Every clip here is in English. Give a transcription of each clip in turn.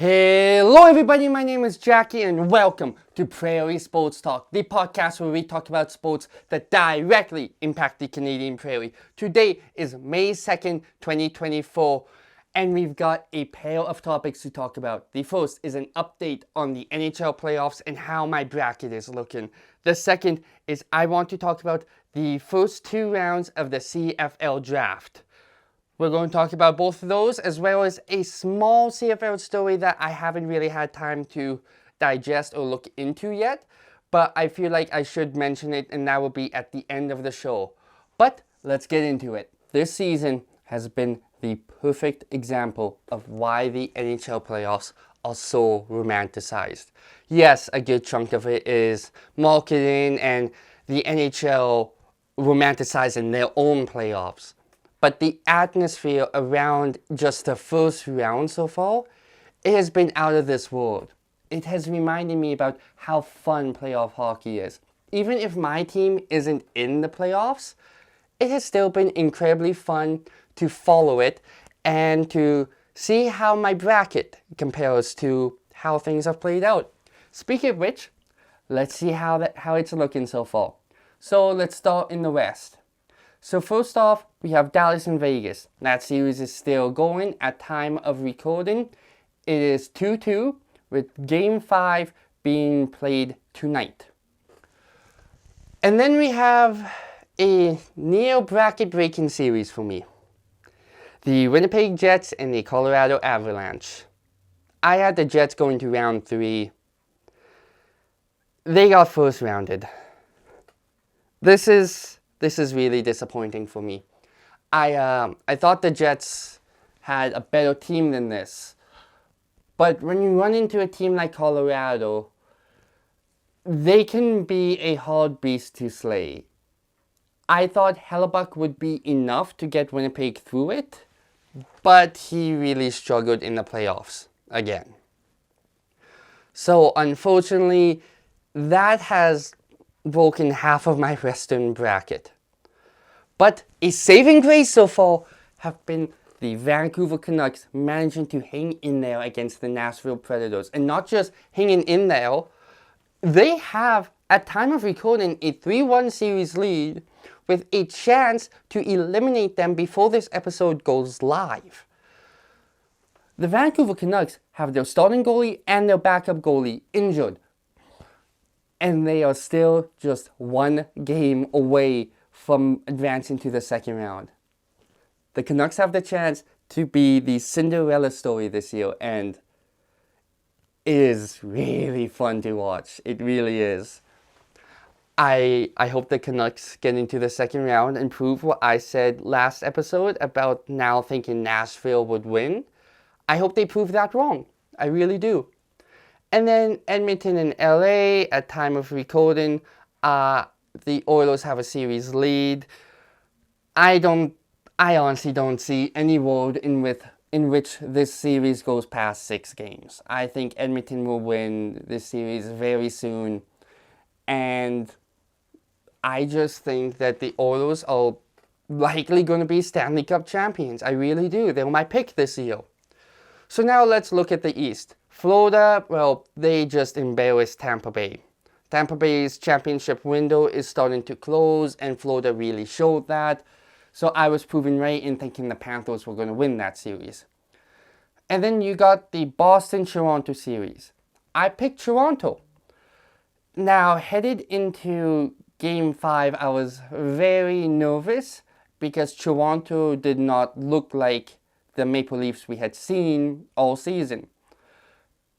Hello everybody, my name is Jackie and welcome to Prairie Sports Talk, the podcast where we talk about sports that directly impact the Canadian Prairie. Today is May 2nd, 2024, and we've got a pair of topics to talk about. The first is an update on the NHL Playoffs and how my bracket is looking. The second is I want to talk about the first two rounds of the CFL Draft. We're going to talk about both of those, as well as a small CFL story that I haven't really had time to digest or look into yet, but I feel like I should mention it, and that will be at the end of the show. But let's get into it. This season has been the perfect example of why the NHL playoffs are so romanticized. Yes, a good chunk of it is marketing and the NHL romanticizing their own playoffs. But the atmosphere around just the first round so far, it has been out of this world. It has reminded me about how fun playoff hockey is. Even if my team isn't in the playoffs, it has still been incredibly fun to follow it and to see how my bracket compares to how things have played out. Speaking of which, let's see how it's looking so far. So let's start in the West. So first off, we have Dallas and Vegas. That series is still going at time of recording. It is 2-2 with Game 5 being played tonight. And then we have a near bracket breaking series for me. The Winnipeg Jets and the Colorado Avalanche. I had the Jets going to round 3. They got first rounded. This is really disappointing for me. I thought the Jets had a better team than this. But when you run into a team like Colorado, they can be a hard beast to slay. I thought Hellebuck would be enough to get Winnipeg through it, but he really struggled in the playoffs again. So unfortunately, that has broken half of my Western bracket. But a saving grace so far have been the Vancouver Canucks managing to hang in there against the Nashville Predators. And not just hanging in there, they have, at time of recording, a 3-1 series lead with a chance to eliminate them before this episode goes live. The Vancouver Canucks have their starting goalie and their backup goalie injured. And they are still just one game away from advancing to the second round. The Canucks have the chance to be the Cinderella story this year, and it is really fun to watch. It really is. I hope the Canucks get into the second round and prove what I said last episode about now thinking Nashville would win. I hope they prove that wrong. I really do. And then Edmonton and LA, at time of recording, the Oilers have a series lead. I honestly don't see any world in which this series goes past 6 games. I think Edmonton will win this series very soon. And I just think that the Oilers are likely going to be Stanley Cup champions. I really do. They're my pick this year. So now let's look at the East. Florida, well, they just embarrassed Tampa Bay. Tampa Bay's championship window is starting to close, and Florida really showed that. So I was proven right in thinking the Panthers were going to win that series. And then you got the Boston-Toronto series. I picked Toronto. Now, headed into Game 5, I was very nervous because Toronto did not look like the Maple Leafs we had seen all season.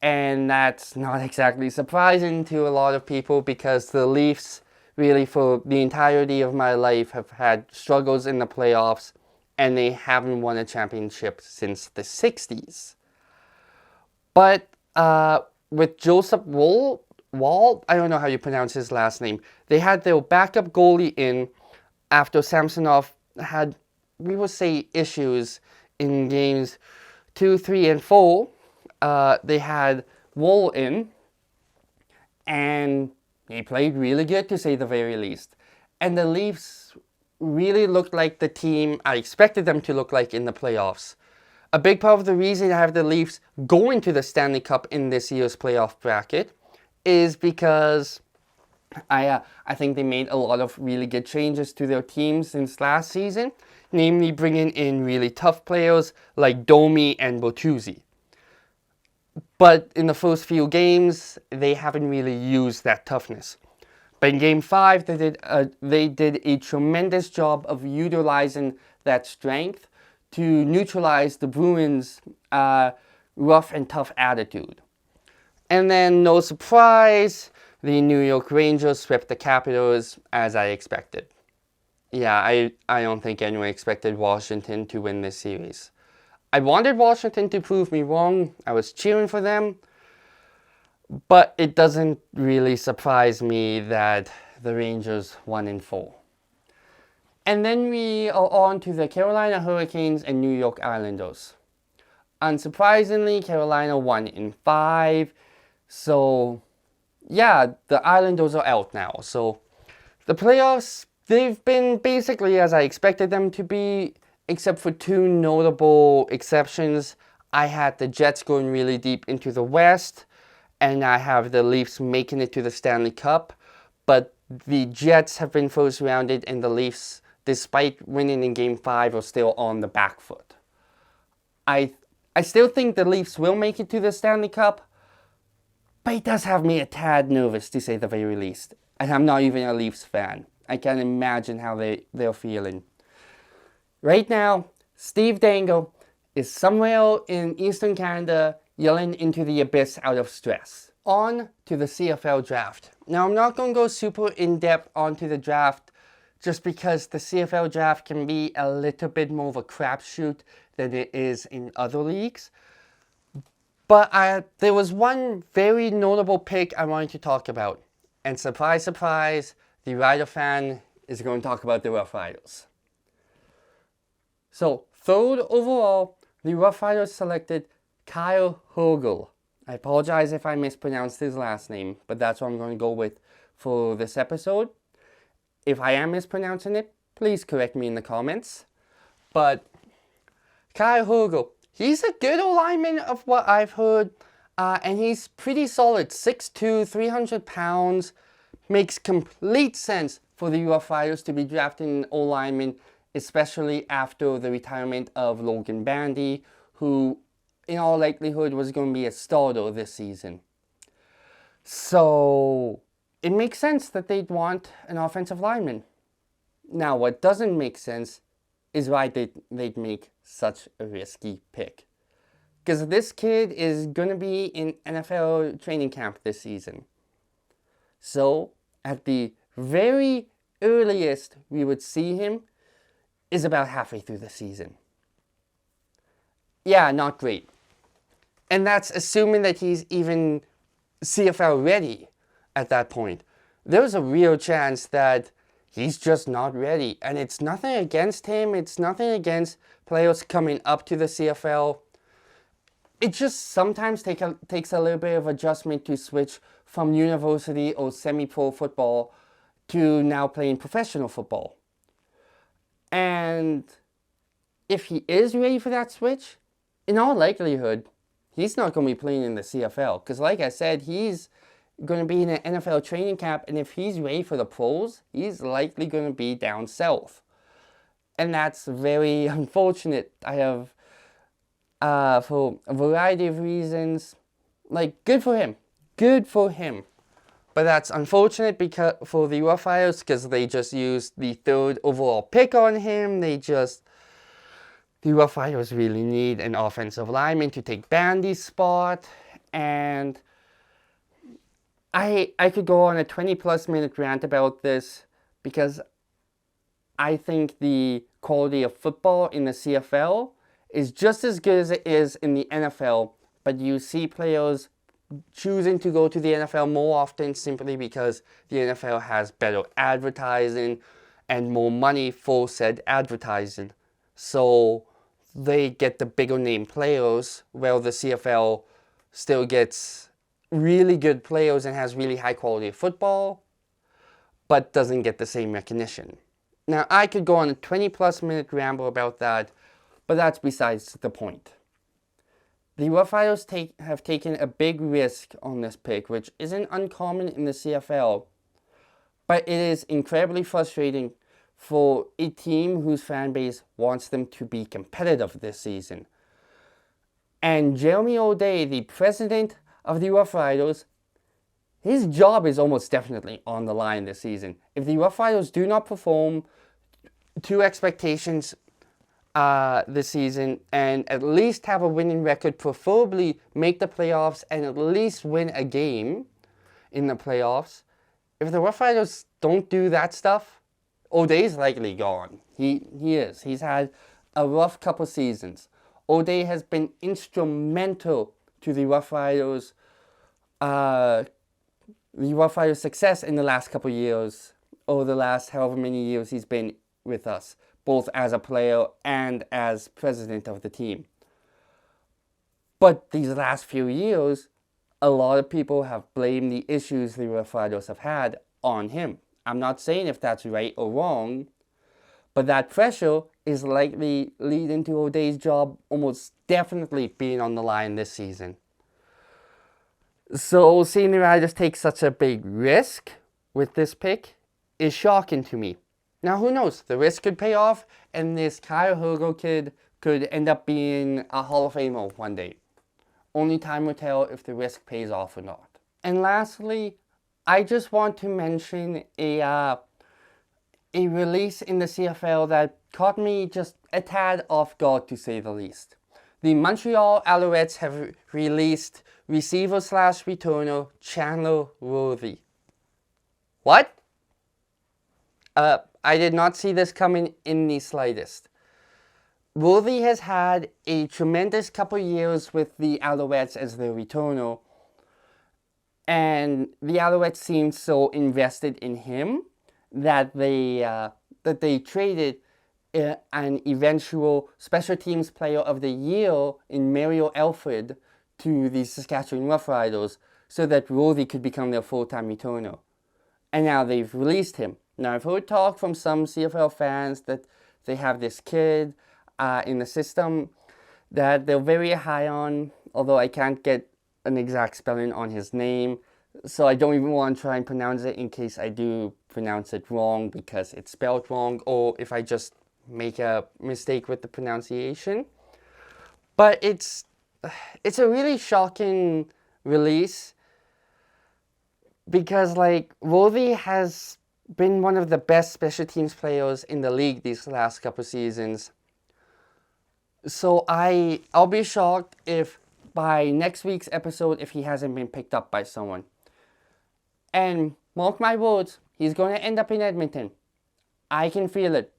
And that's not exactly surprising to a lot of people because the Leafs really for the entirety of my life have had struggles in the playoffs, and they haven't won a championship since the 60s. But with Joseph Woll, I don't know how you pronounce his last name, they had their backup goalie in after Samsonov had, we will say, issues in games 2, 3, and 4. They had Woll in, and he played really good, to say the very least. And the Leafs really looked like the team I expected them to look like in the playoffs. A big part of the reason I have the Leafs going to the Stanley Cup in this year's playoff bracket is because I think they made a lot of really good changes to their team since last season, namely bringing in really tough players like Domi and Bertuzzi. But in the first few games, they haven't really used that toughness. But in Game 5, they did a tremendous job of utilizing that strength to neutralize the Bruins' rough and tough attitude. And then, no surprise, the New York Rangers swept the Capitals as I expected. Yeah, I don't think anyone expected Washington to win this series. I wanted Washington to prove me wrong. I was cheering for them. But it doesn't really surprise me that the Rangers won in 4. And then we are on to the Carolina Hurricanes and New York Islanders. Unsurprisingly, Carolina won in 5. So, yeah, the Islanders are out now. So, the playoffs, they've been basically as I expected them to be, except for 2 notable exceptions. I had the Jets going really deep into the West, and I have the Leafs making it to the Stanley Cup. But the Jets have been first rounded, and the Leafs, despite winning in Game 5, are still on the back foot. I still think the Leafs will make it to the Stanley Cup, but it does have me a tad nervous, to say the very least. And I'm not even a Leafs fan. I can't imagine how they're feeling. Right now, Steve Dangle is somewhere in Eastern Canada yelling into the abyss out of stress. On to the CFL Draft. Now, I'm not going to go super in-depth onto the draft just because the CFL Draft can be a little bit more of a crapshoot than it is in other leagues. But there was one very notable pick I wanted to talk about. And surprise, surprise, the Rider fan is going to talk about the Rough Riders. So, 3rd overall, the Rough Riders selected Kyle Hurgel. I apologize if I mispronounced his last name, but that's what I'm going to go with for this episode. If I am mispronouncing it, please correct me in the comments. But Kyle Hurgel, he's a good lineman of what I've heard, and he's pretty solid. 6'2", 300 pounds. Makes complete sense for the Rough Riders to be drafting an O-lineman, especially after the retirement of Logan Bandy, who in all likelihood was going to be a starter this season. So it makes sense that they'd want an offensive lineman. Now, what doesn't make sense is why they'd make such a risky pick. Because this kid is going to be in NFL training camp this season. So, at the very earliest we would see him is about halfway through the season. Yeah, not great. And that's assuming that he's even CFL ready at that point. There's a real chance that he's just not ready. And it's nothing against him. It's nothing against players coming up to the CFL. It just sometimes takes a little bit of adjustment to switch from university or semi-pro football to now playing professional football. And if he is ready for that switch, in all likelihood, he's not going to be playing in the CFL. Because like I said, he's going to be in an NFL training camp. And if he's ready for the pros, he's likely going to be down south. And that's very unfortunate. I have, for a variety of reasons, like, good for him. Good for him. But that's unfortunate because for the Rough Riders, because they just used the 3rd overall pick on him. The Rough Riders really need an offensive lineman to take Bandy's spot. And I could go on a 20-plus minute rant about this because I think the quality of football in the CFL is just as good as it is in the NFL. But you see players choosing to go to the NFL more often simply because the NFL has better advertising and more money for said advertising. So they get the bigger name players, while the CFL still gets really good players and has really high quality football, but doesn't get the same recognition. Now, I could go on a 20-plus minute ramble about that, but that's besides the point. The Rough Riders have taken a big risk on this pick, which isn't uncommon in the CFL, but it is incredibly frustrating for a team whose fan base wants them to be competitive this season. And Jeremy O'Day, the president of the Rough Riders, his job is almost definitely on the line this season. If the Rough Riders do not perform to expectations this season and at least have a winning record, preferably make the playoffs and at least win a game in the playoffs, if the Rough Riders don't do that stuff, O'Day's likely gone. He is. He's had a rough couple seasons. O'Day has been instrumental to the Rough Riders' success in the last couple years, or the last however many years he's been with us, both as a player and as president of the team. But these last few years, a lot of people have blamed the issues the Rough Riders have had on him. I'm not saying if that's right or wrong, but that pressure is likely leading to O'Day's job almost definitely being on the line this season. So seeing the Riders take such a big risk with this pick is shocking to me. Now who knows, the risk could pay off and this Kyle Hergo kid could end up being a Hall of Famer one day. Only time will tell if the risk pays off or not. And lastly, I just want to mention a release in the CFL that caught me just a tad off guard, to say the least. The Montreal Alouettes have released receiver/returner Chandler Worthy. What? I did not see this coming in the slightest. Worthy has had a tremendous couple years with the Alouettes as their returner, and the Alouettes seemed so invested in him that they traded an eventual Special Teams Player of the Year in Mario Alfred to the Saskatchewan Roughriders so that Worthy could become their full-time returner. And now they've released him. Now I've heard talk from some CFL fans that they have this kid in the system that they're very high on, although I can't get an exact spelling on his name, so I don't even want to try and pronounce it in case I do pronounce it wrong because it's spelled wrong, or if I just make a mistake with the pronunciation. But it's a really shocking release because, like, Worthy has been one of the best special teams players in the league these last couple seasons. So I'll be shocked if by next week's episode if he hasn't been picked up by someone. And mark my words, he's going to end up in Edmonton. I can feel it.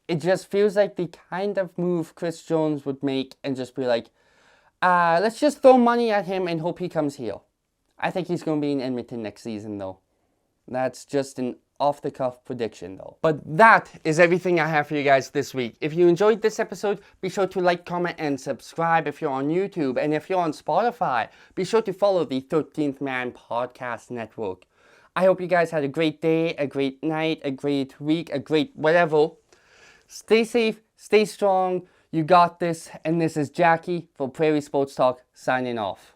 It just feels like the kind of move Chris Jones would make and just be like, let's just throw money at him and hope he comes here. I think he's going to be in Edmonton next season though. That's just an off-the-cuff prediction though. But that is everything I have for you guys this week. If you enjoyed this episode, be sure to like, comment, and subscribe if you're on YouTube. And if you're on Spotify, be sure to follow the 13th Man Podcast Network. I hope you guys had a great day, a great night, a great week, a great whatever. Stay safe, stay strong, you got this. And this is Jackie for Prairie Sports Talk signing off.